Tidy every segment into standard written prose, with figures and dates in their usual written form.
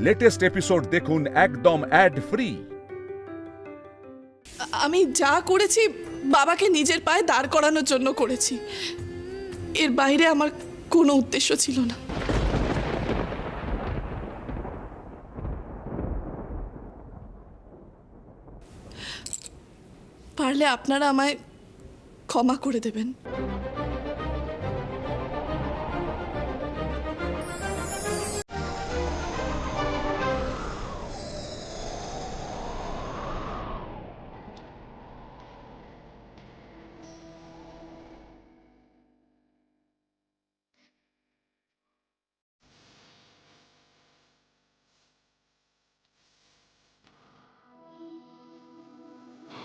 Latest episode দেখুন একদম add free. আমি যা করেছি বাবাকে নিজের পায়ে দাঁড় করানোর জন্য করেছি, এর বাইরে আমার কোনো উদ্দেশ্য ছিল না। পারলে আপনারা আমায় ক্ষমা করে দেবেন।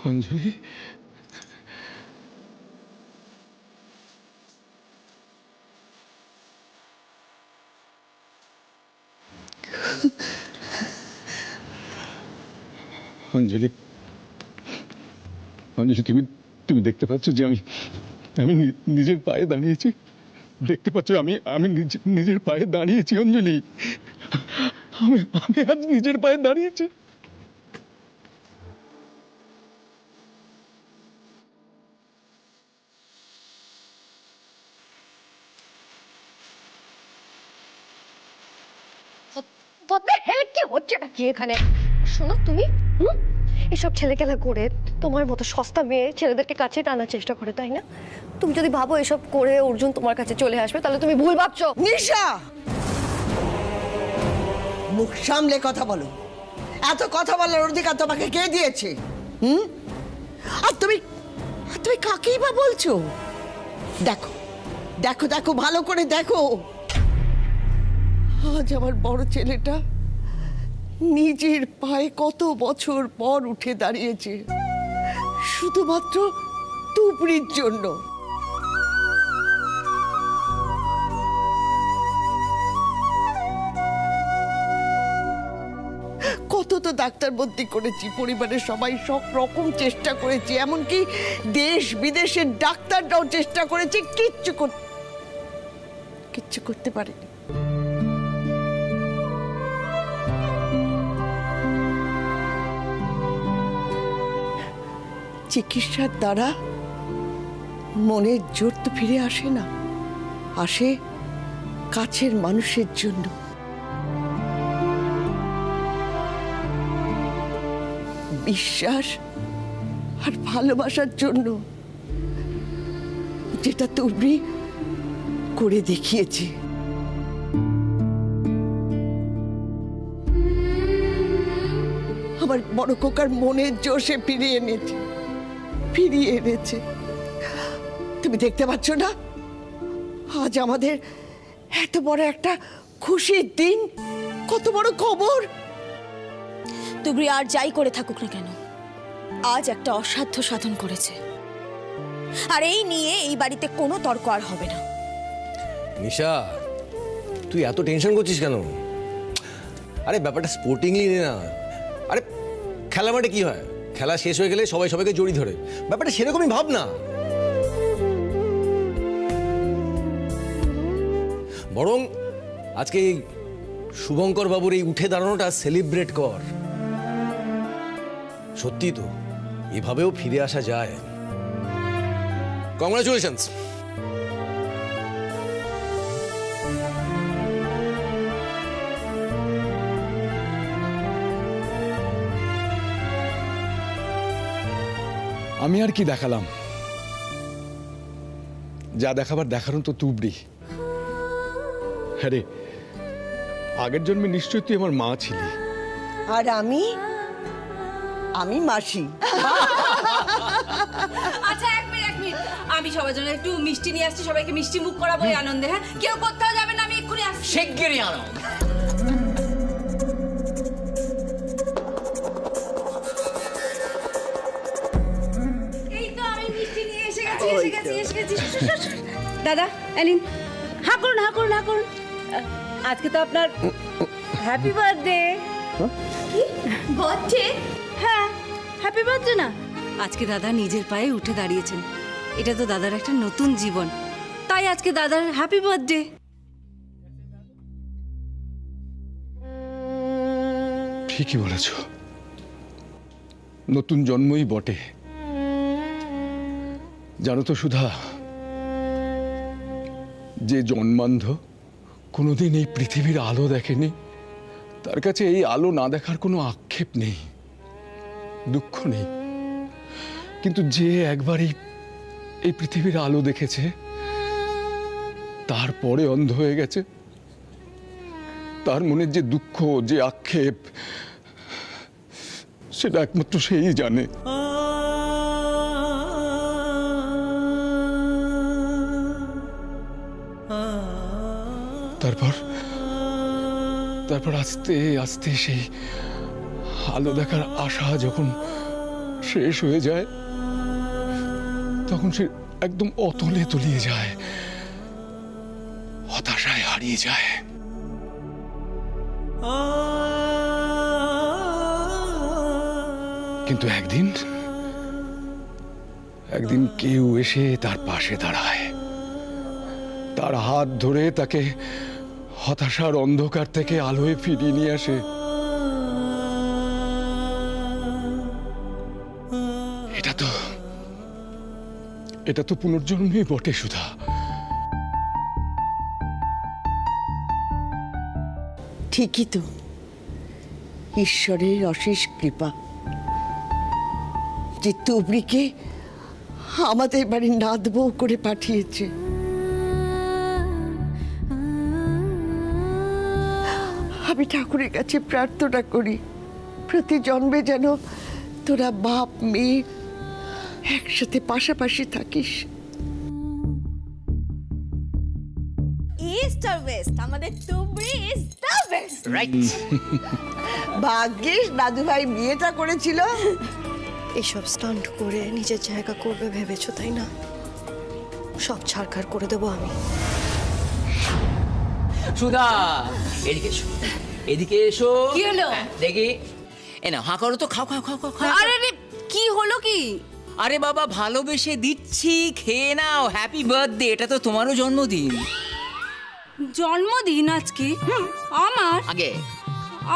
অঞ্জলি, অঞ্জলি, অঞ্জলি, তুমি তুমি দেখতে পাচ্ছ যে আমি আমি নিজের পায়ে দাঁড়িয়েছি? দেখতে পাচ্ছ আমি আমি নিজের পায়ে দাঁড়িয়েছি অঞ্জলি। আমি আমি আজ নিজের পায়ে দাঁড়িয়েছি। কি হচ্ছেটা কি এখানে? শোনো তুমি, এসব ছেলেখেলা করে তোমার মতো সস্তা মেয়ে ছেলেদেরকে কাছে টানার চেষ্টা করে, তাই না? তুমি যদি ভাবো এসব করে অর্জুন তোমার কাছে চলে আসবে, তাহলে তুমি ভুল ভাবছো। নিশা, মুখ সামলে কথা বলো। এত কথা বলার অধিকার তোমাকে কে দিয়েছে? আর তুমি কাকেই বা বলছো? দেখো দেখো দেখো, ভালো করে দেখো। আজ আমার বড় ছেলেটা নিজের পায়ে কত বছর পর উঠে দাঁড়িয়েছে, শুধুমাত্র তুবড়ির জন্য। কত তো ডাক্তার ভর্তি করেছি, পরিবারের সবাই সব রকম চেষ্টা করেছি, এমনকি দেশ বিদেশের ডাক্তাররাও চেষ্টা করেছে, কিচ্ছু করতে পারেনি। চিকিৎসার দ্বারা মনের জোর তো ফিরে আসে না, আসে কাছের মানুষের জন্য। বিশ্বাস আর ভালোবাসার জন্য, যেটা তুমি করে দেখিয়েছে। আমার বড় খোকার মনের জোশে ফিরিয়ে এনেছে। তুমি দেখতে পাচ্ছ না, আজ আমাদের এত বড় একটা খুশির দিন, কত বড় খবর। তুবড়ি আর যাই করে থাকুক না কেন, আজ একটা অসাধ্য সাধন করেছে, আর এই নিয়ে এই বাড়িতে কোনো তর্ক আর হবে না। নিশা, তুই এত টেনশন করছিস কেন? আরে ব্যাপারটা স্পোর্টিংলি নে না। আরে খেলা মাঠে কি হয়, খেলা শেষ হয়ে গেলে সবাই সবাইকে জড়ি ধরে, ব্যাপারটা সেরকমই ভাব না। বরং আজকে শুভঙ্কর বাবুর এই উঠে দাঁড়ানোটা সেলিব্রেট কর। সত্যি তো এভাবেও ফিরে আসা যায়। কংগ্রাচুলেশনস। আমি আর কি দেখালাম? যা দেখাবার দেখানো তো তুবড়ি। হ্যাঁ রে, আগের জন্মে নিশ্চয়ই তুই আমার মা ছিলি। আর আমি মাসি। আচ্ছা, এক মিনিট, আমি সবার জন্য একটু মিষ্টি নিয়ে আসছি, সবাইকে মিষ্টি মুখ করাবো এই আনন্দে। হ্যাঁ, কেউ কোথাও যাবে না, আমি এক্ষুনি আসছি। শিগগিরই আনো। এই তো আমি মিষ্টি নিয়ে এসে গেছি। দাদা, এলিন, হা করুন। আজকে তো আপনার হ্যাপি বার্থডে। কি বার্থডে? হ্যাঁ, হ্যাপি বার্থডে না? আজকে দাদা নিজের পায়ে উঠে দাঁড়িয়েছেন, এটা তো দাদার একটা নতুন জীবন, তাই আজকে দাদার হ্যাপি বার্থডে। ঠিকই বলেছ, নতুন জন্মই বটে। জানো তো সুধা, যে জন্মান্ধ, কোনোদিন এই পৃথিবীর আলো দেখেনি, তার কাছে এই আলো না দেখার কোনো আক্ষেপ নেই, দুঃখ নেই। কিন্তু যে একবার এই পৃথিবীর আলো দেখেছে, তারপরে অন্ধ হয়ে গেছে, তার মনের যে দুঃখ, যে আক্ষেপ, সেটা একমাত্র সেই জানে। তারপর আস্তে আস্তে সেই আলো দেখার আশা যখন শেষ হয়ে যায়, তখন সে একদম অতলে তলিয়ে যায়, হতাশায় হারিয়ে যায়। কিন্তু একদিন কেউ এসে তার পাশে দাঁড়ায়, তার হাত ধরে তাকে হতাশার অন্ধকার থেকে আলোয় ফিরিয়ে নিয়ে আসে। এটা তো পুনর্জন্মই বটে সুধা। ঠিকই তো, ঈশ্বরের অশেষ কৃপা যে তুবড়িকে আমাদের বাড়ির নাত বউ করে পাঠিয়েছে। আমি ঠাকুরের কাছে প্রার্থনা করি, প্রতি জন্মে যেন তোরা বাপ মেয়ে একসাথে পাশাপাশি থাকিস। ইস্ট আর ওয়েস্ট, আমাদের তুবড়ি ইজ দ্য বেস্ট। রাইট। ভাগ্যিস দাদু ভাই বিয়েটা করেছিল। এসব স্টান্ট করে নিজের জায়গা করবে ভেবেছো, তাই না? সব ছাড়খাড় করে দেবো আমি। সুধা, এদিকে এসো, এদিকে এসো। কি হলো? দেখি, এ না, হাঁ করো তো, খাও খাও খাও খাও খাও। আরে রে, কি হলো কি? আরে বাবা, ভালোবেসে দিচ্ছি, খেয়ে নাও। হ্যাপি বার্থডে, এটা তো তোমারও জন্মদিন। জন্মদিন আজকে? আমার আগে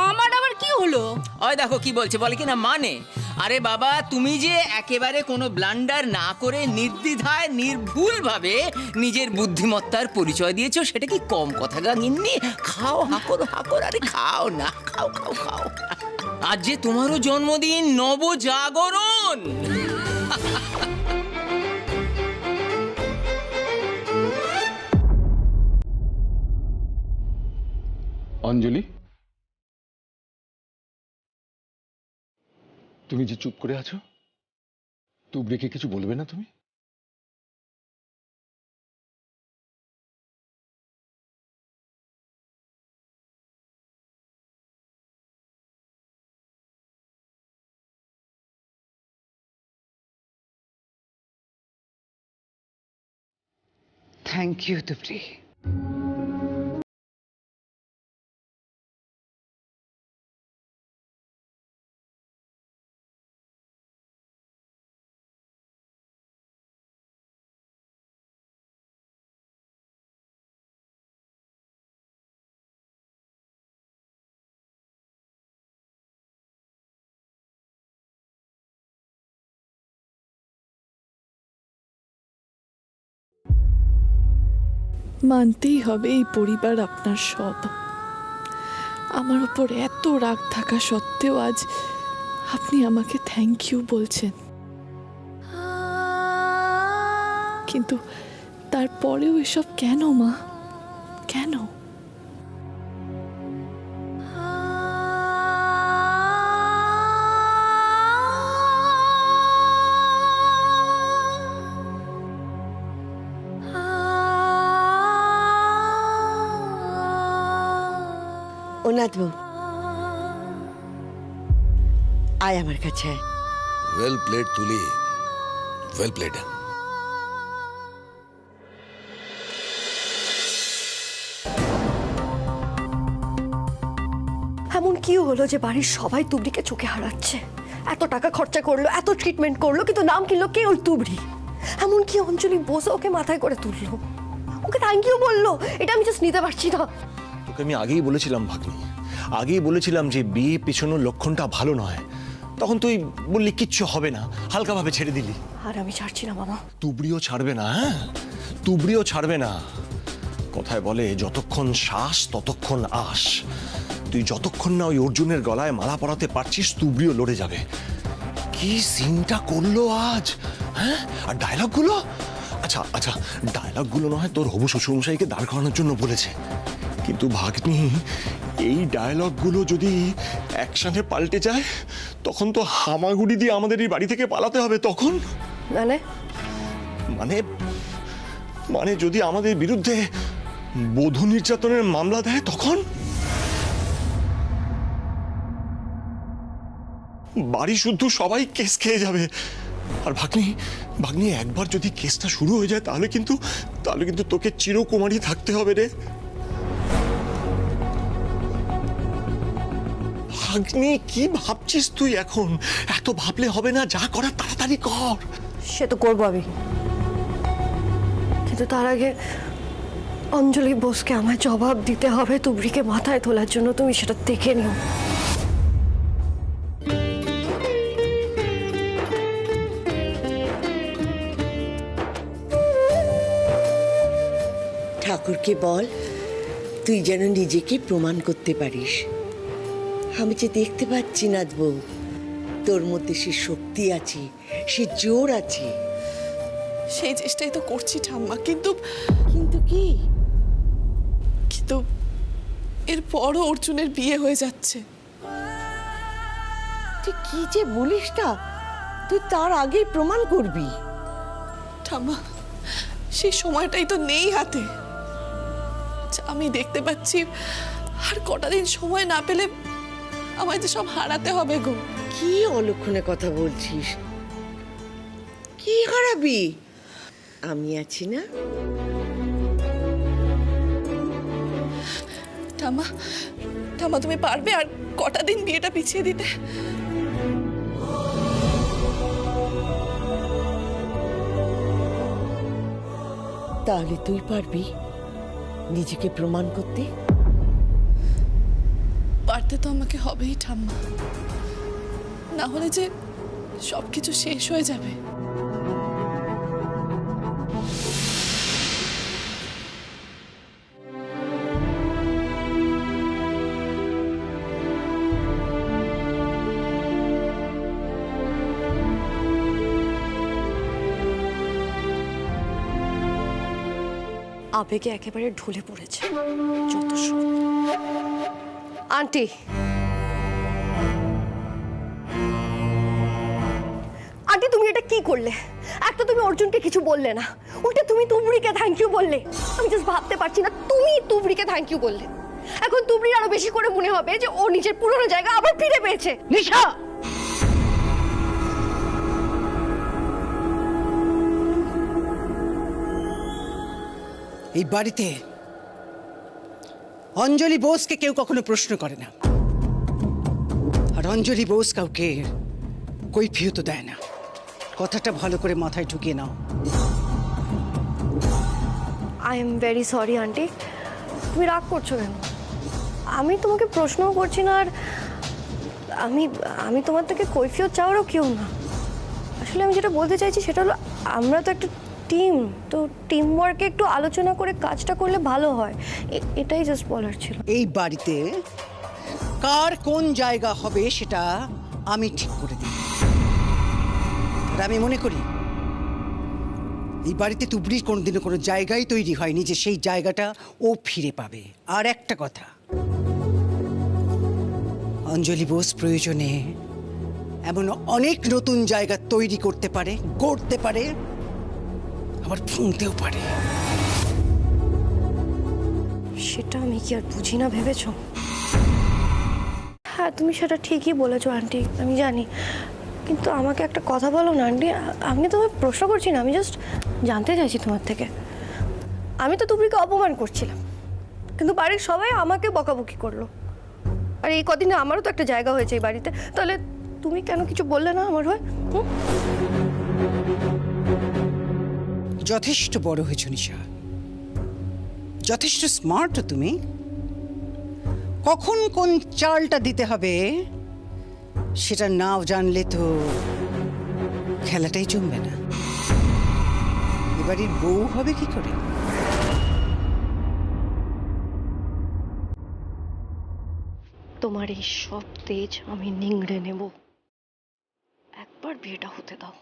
আমার আবার কি হলো? ওই দেখো কি বলছে, বলে কি না মানে। আরে বাবা, তুমি যে একেবারে কোনো ব্লান্ডার না করে নির্দ্বিধায় নির্ভুলভাবে নিজের বুদ্ধিমত্তার পরিচয় দিয়েছো, সেটা কি কম কথা গা গিন্নি? খাও, হাঁকর হাঁকর, আরে খাও না, খাও খাও খাও। আজ যে তোমারও জন্মদিন, নবজাগরণ। অঞ্জলি, তুমি যে চুপ করে আছো, তুবড়িকে কিছু বলবে না তুমি? থ্যাংক ইউ তুবড়ি। মানতেই হবে এই পরিবার আপনার সব। আমার উপর এত রাগ থাকা সত্ত্বেও আজ আপনি আমাকে থ্যাংক ইউ বলছেন, কিন্তু তারপরেও এসব কেন মা, কেন? ওনাদ বউ, আয় আমার কাছে। ওয়েল প্লেড তুলি, ওয়েল প্লেড। এমন কি হলো যে বাড়ির সবাই তুবড়িকে চোখে হারাচ্ছে? এত টাকা খরচা করলো, এত ট্রিটমেন্ট করলো, কিন্তু নাম কিনলো কে? ওই তুবড়ি। এমন কি অঞ্জলি বসে ওকে মাথায় করে তুললো, ওকে থ্যাংক ইউ বললো? এটা আমি জাস্ট নিতে পারছি না। তোকে আমি আগেই বলেছিলাম ভাগ্নি, আগেই বলেছিলাম যে বিয়ে পেছনোর লক্ষণটা ভালো নয়, তখন তুই বললি কিচ্ছু হবে না, হালকাভাবে ছেড়ে দিলি। আর আমি ছাড়ছি না বাবা। তুবড়িও ছাড়বে না, হ্যাঁ তুবড়িও ছাড়বে না। কথায় বলে যতক্ষণ শ্বাস ততক্ষণ আশ। তুই যতক্ষণ না ওই অর্জুনের গলায় মালা পরাতে পারছিস, তুবড়িও লড়ে যাবে। কি সিনটা করলো আজ, হ্যাঁ? আর ডায়লগগুলো, আচ্ছা আচ্ছা ডায়লগগুলো নয় তোর হবু শ্বশুরমশাইকে দাঁড় করানোর জন্য বলেছে, কিন্তু ভাগ্নি এই ডায়লগগুলো যদি অ্যাকশনে পাল্টে যায় তখন তো হামাগুড়ি দিয়ে আমাদের এই বাড়ি থেকে পালাতে হবে। তখন মানে মানে মানে যদি আমাদের বিরুদ্ধে বধূ নির্যাতনের মামলা দেয় তখন বাড়ি শুদ্ধ সবাই কেস খেয়ে যাবে। আর ভাগ্নি ভাগ্নি একবার যদি কেসটা শুরু হয়ে যায় তাহলে কিন্তু তোকে চিরকুমারী থাকতে হবে রে ভাগ্নি। কি ভাবছিস তুই এখন? এত ভাবলে হবে না, যা করার তাড়াতাড়ি কর। সে তো করবো আমি, কিন্তু তার আগে অঞ্জলি বোসকে আমায় জবাব দিতে হবে তুবড়িকে মাথায় তোলার জন্য। তুমি সেটা দেখে নিও। ঠাকুরকে বল তুই যেন নিজেকে প্রমাণ করতে পারিস। আমি যে দেখতে পাচ্ছি না বউ, তোর মধ্যে সে শক্তি আছে, সে জোর আছে। সেই চেষ্টাই তো করছি ঠাম্মা, কিন্তু কিন্তু কি? কিন্তু এরপরও অর্জুনের বিয়ে হয়ে যাচ্ছে। তুই কি যে বলিস না, তুই তার আগেই প্রমাণ করবি। ঠাম্মা সেই সময়টাই তো নেই হাতে। আমি দেখতে পাচ্ছি আর কটা দিন সময় না পেলে আমায় যে সব হারাতে হবে গো। কি অলক্ষণে কথা বলছিস? কি হারাবি? আমি আছি না? ঠাম্মা ঠাম্মা তুমি পারবে আর কটা দিন বিয়েটা পিছিয়ে দিতে? তাহলে তুই পারবি নিজেকে প্রমাণ করতে? পারতে তো আমাকে হবেই ঠাম্মা, না হলে যে সবকিছু শেষ হয়ে যাবে। আবেগে একেবারে ঢলে পড়েছে যত সব। আন্টি আন্টি তুমি এটা কি করলে? একটা তুমি অর্জুনকে কিছু বললে না, উল্টে তুমি তুবড়িকে থ্যাংক ইউ বললে। আমি জাস্ট ভাবতে পারছি না তুমি তুবড়িকে থ্যাংক ইউ বললে। এখন তুবড়ির আরো বেশি করে মনে হবে যে ও নিজের পুরনো জায়গা আবার ফিরে পেয়েছে। নিশা, এই বাড়িতে অঞ্জলি বোসকে কেউ কখনো প্রশ্ন করে না, আর অঞ্জলি বোস কাউকে কৈফিয়ত দেয় না। কথাটা ভালো করে মাথায় ঢুকিয়ে নাও। I am very sorry aunty. তুমি রাগ করছো কেন? আমি তোমাকে প্রশ্নও করছি না, আর আমি তোমার থেকে কৈফিয়ত চাওয়ারও কেউ না। আসলে আমি যেটা বলতে চাইছি সেটা হলো আমরা তো একটা টিম, তো টিম ওয়ার্কে একটু আলোচনা করে কাজটা করলে ভালো হয়, এটাই জাস্ট বলার ছিল। এই বাড়িতে কার কোন জায়গা হবে সেটা আমি ঠিক করে দিই। আর আমি মনে করি এই বাড়িতে তুবড়ির কোনোদিনও কোনো জায়গায় তৈরি হয়নি যে সেই জায়গাটা ও ফিরে পাবে। আর একটা কথা, অঞ্জলি বোস প্রয়োজনে এমন অনেক নতুন জায়গা তৈরি করতে পারে, গড়তে পারে, আবার ভাঙতেও পারে। সেটা আমি কি আর বুঝি না ভেবেছো? হ্যাঁ তুমি সেটা ঠিকই বলেছো আন্টি, আমি জানি। কিন্তু আমাকে একটা কথা বলো না আন্টি, আমি তোমায় প্রশ্ন করছি না, আমি জাস্ট জানতে চাইছি তোমার থেকে। আমি তো তুবড়িকে অপমান করছিলাম, কিন্তু বাড়ির সবাই আমাকে বকাবকি করলো। আর এই কদিনে আমারও তো একটা জায়গা হয়েছে এই বাড়িতে, তাহলে তুমি কেন কিছু বললে না আমার হয়ে? যথেষ্ট বড় হয়েছ নিশা, যথেষ্ট স্মার্ট তুমি। কখন কোন চালটা দিতে হবে সেটা নাও জানলে তো খেলাটাই জমবে না। এবারের বউ হবে কি করে? তোমার এই সব তেজ আমি নিংড়ে নেব, একবার বিয়েটা হতে দাও।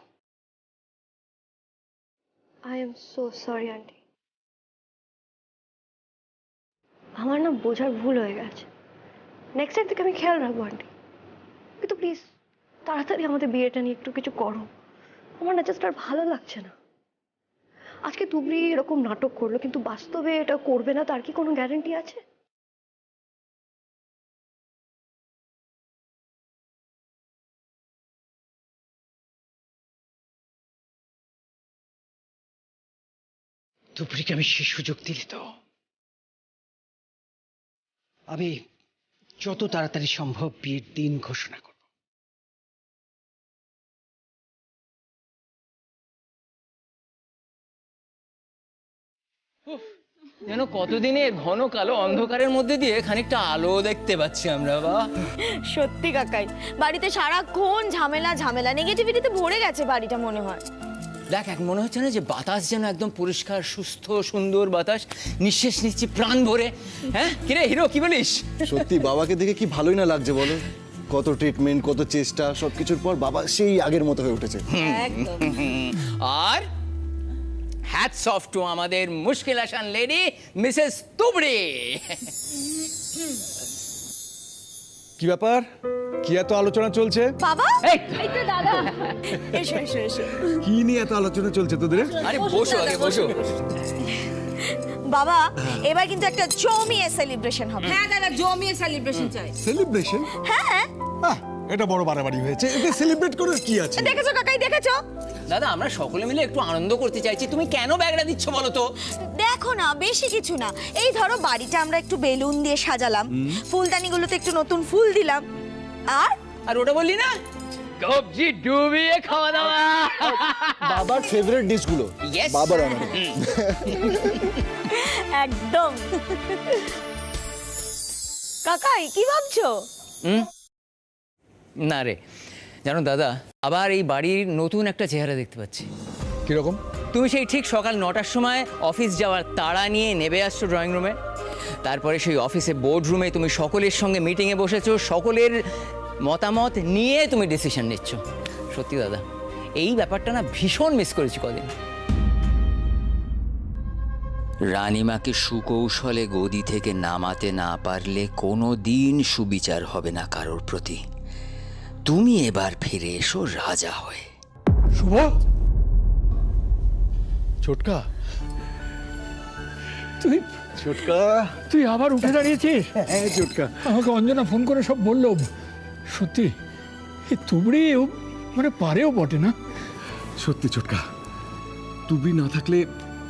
I am so sorry aunty, আমার না বোঝার ভুল হয়ে গেছে। নেক্সট টাইম থেকে আমি খেয়াল রাখবো আন্টি, কিন্তু প্লিজ তাড়াতাড়ি আমাদের বিয়েটা নিয়ে একটু কিছু করো। আমার না জাস্ট আর ভালো লাগছে না। আজকে তুবড়ি এরকম নাটক করলো, কিন্তু বাস্তবে এটা করবে না, তার কি কোনো গ্যারান্টি আছে? দুপুরিকে আমি সে সুযোগ দিলে তো আমি যত তাড়াতাড়ি সম্ভব বিয়ের দিন ঘোষণা করব। যেন কতদিনের ঘন কালো অন্ধকারের মধ্যে দিয়ে খানিকটা আলো দেখতে পাচ্ছি আমরা। বা সত্যি কাকাই, বাড়িতে সারাক্ষণ ঝামেলা ঝামেলা, নেগেটিভিটিতে ভরে গেছে বাড়িটা মনে হয়। দেখ, এক মনে হচ্ছে না যে বাতাস যেন একদম পরিষ্কার সুস্থ সুন্দর বাতাস, নিঃশ্বাস নিচ্ছি প্রাণ ভরে। হ্যাঁ কিরে হিরো, কি বলিস? সত্যি বাবাকে দেখে কি ভালোই না লাগছে বলো। কত ট্রিটমেন্ট, কত চেষ্টা, সবকিছুর পর বাবা সেই আগের মতো হয়ে উঠেছে। আর হ্যাটস অফ টু আমাদের মুশকিল আসান লেডি মিসেস তুবড়ি। কি ব্যাপার, কি এত আলোচনা চলছে? বাবা, এই, এই তো দাদা, এসো এসো এসো। কি নিয়ে এত আলোচনা চলছে তোদের? আরে বসো আগে বসো। বাবা, এবার কিন্তু একটা জমিয়ে সেলিব্রেশন হবে। হ্যাঁ দাদা, জমিয়ে সেলিব্রেশন চাই। সেলিব্রেশন? হ্যাঁ, এটা বড় বাড়াবাড়ি হয়েছে। এতে সেলিব্রেট করার কি আছে? দেখেছো কাকাই, দেখেছো? দাদা, আমরা সকলে মিলে একটু আনন্দ করতে চাইছি, তুমি কেন ব্যাগটা দিচ্ছ বলো তো? দেখো না, বেশি কিছু না, এই ধরো বাড়িটা আমরা একটু বেলুন দিয়ে সাজালাম, ফুলদানিগুলোতে একটু নতুন ফুল দিলাম, আর ওটা বললি না, কবজি ডুবিয়ে খাওয়া দাওয়া। বাবার ফেভারিট ডিশগুলো Yes. বাবার আমার। একদম। কাকাই কি ভাবছো? না রে, জানো দাদা, আবার এই বাড়ির নতুন একটা চেহারা দেখতে পাচ্ছি। কিরকম? তুমি সেই ঠিক সকাল 9টার সময় অফিস যাওয়ার তাড়া নিয়ে নেমে আসছো ড্রয়িং রুমে, তারপরে সেই অফিসে বোর্ড রুমে তুমি সকলের সঙ্গে মিটিংয়ে বসেছো, সকলের মতামত নিয়ে তুমি ডিসিশন নিচ্ছ। সত্যি দাদা, এই ব্যাপারটা না ভীষণ মিস করেছি কদিন। রানীমাকে সুকৌশলে গদি থেকে নামাতে না পারলে কোনো দিন সুবিচার হবে না কারোর প্রতি। তুমি এবার ফিরে এসো রাজা হয়ে। শুভ, ছোটকা, তুই ছোটকা, তুই আবার উঠে দাঁড়িয়েছিস? হ্যাঁ ছোটকা। আমাকে অঞ্জনা ফোন করে সব বললো। সত্যি এই তুবড়ি মানে পারেও বটে না। সত্যি ছোটকা, তুবড়ি না থাকলে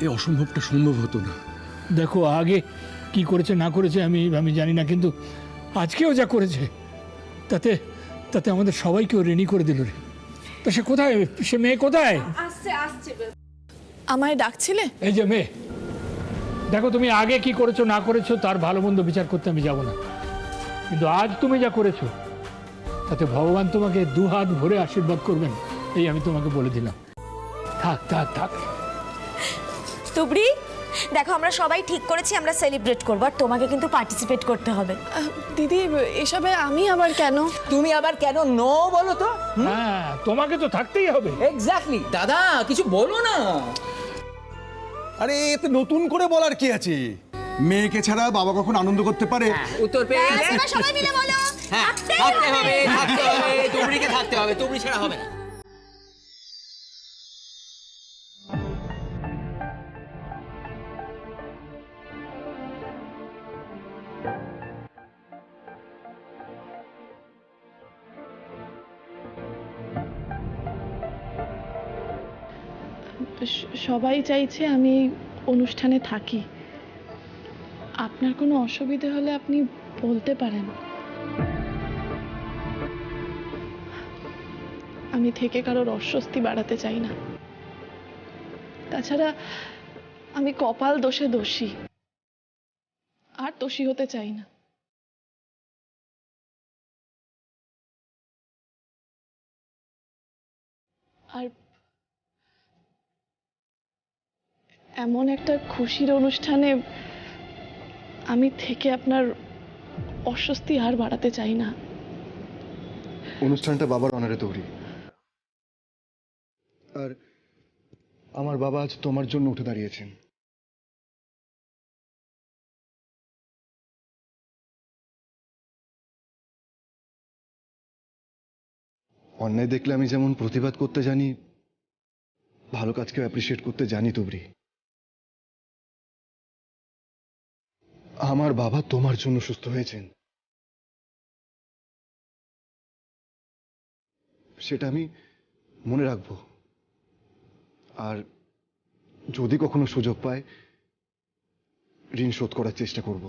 এই অসম্ভবটা সম্ভব হতো না। দেখো, আগে কি করেছে না করেছে আমি জানি না, কিন্তু আজকেও যা করেছে তাতে তাতে আমাদের সবাইকেও রেডি করে দিল রে। তা সে কোথায়, সে মেয়ে কোথায়? আমায় ডাকছিলে? এই যে মেয়ে, দেখো তুমি আগে কি করেছো না করেছো তার ভালো মন্দ বিচার করতে আমি যাব না, কিন্তু আজ তুমি যা করেছো তাতে ভগবান তোমাকে দুহাত ভরে আশীর্বাদ করবেন, এই আমি তোমাকে বলে দিলাম। থাক থাক থাক। তুবড়ি, দেখো আমরা সবাই ঠিক করেছি আমরা সেলিব্রেট করবো, আর তোমাকে কিন্তু পার্টিসিপেট করতে হবে। দিদি, এসবে আমি আবার কেন? তুমি আবার কেন নো বলো তো? হ্যাঁ, তোমাকে তো থাকতেই হবে। এক্স্যাক্টলি। দাদা কিছু বলো না। আরে এতে নতুন করে বলার কি আছে? মেয়েকে ছাড়া বাবা কখন আনন্দ করতে পারে? উত্তর পেয়ে গেলে? এবার সবাই মিলে বলো, হ্যাঁ, থাকতে হবে, থাকতে হবে, তুবড়িকে থাকতে হবে, তুবড়ি ছাড়া হবে না। সবাই চাইছে আমি অনুষ্ঠানে থাকি। আপনার কোনো অসুবিধে হলে আপনি বলতে পারেন। আমি থেকে কারোর অস্বস্তি বাড়াতে চাই না। তাছাড়া আমি কপাল দোষে দোষী, আর দোষী হতে চাই না। আর এমন একটা খুশির অনুষ্ঠানে আমি থেকে আপনার অস্বস্তি আর বাড়াতে চাই না। অনুষ্ঠানটা বাবার অনারে তৈরি, আর আমার বাবা আজ তোমার জন্য উঠে দাঁড়িয়েছেন। অন্যায় দেখলে আমি যেমন প্রতিবাদ করতে জানি, ভালো কাজকেও অ্যাপ্রিসিয়েট করতে জানি তুবরি। আমার বাবা তোমার জন্য সুস্থ হয়েছেন, সেটা আমি মনে রাখবো। আর যদি কখনো সুযোগ পায় ঋণ শোধ করার চেষ্টা করব।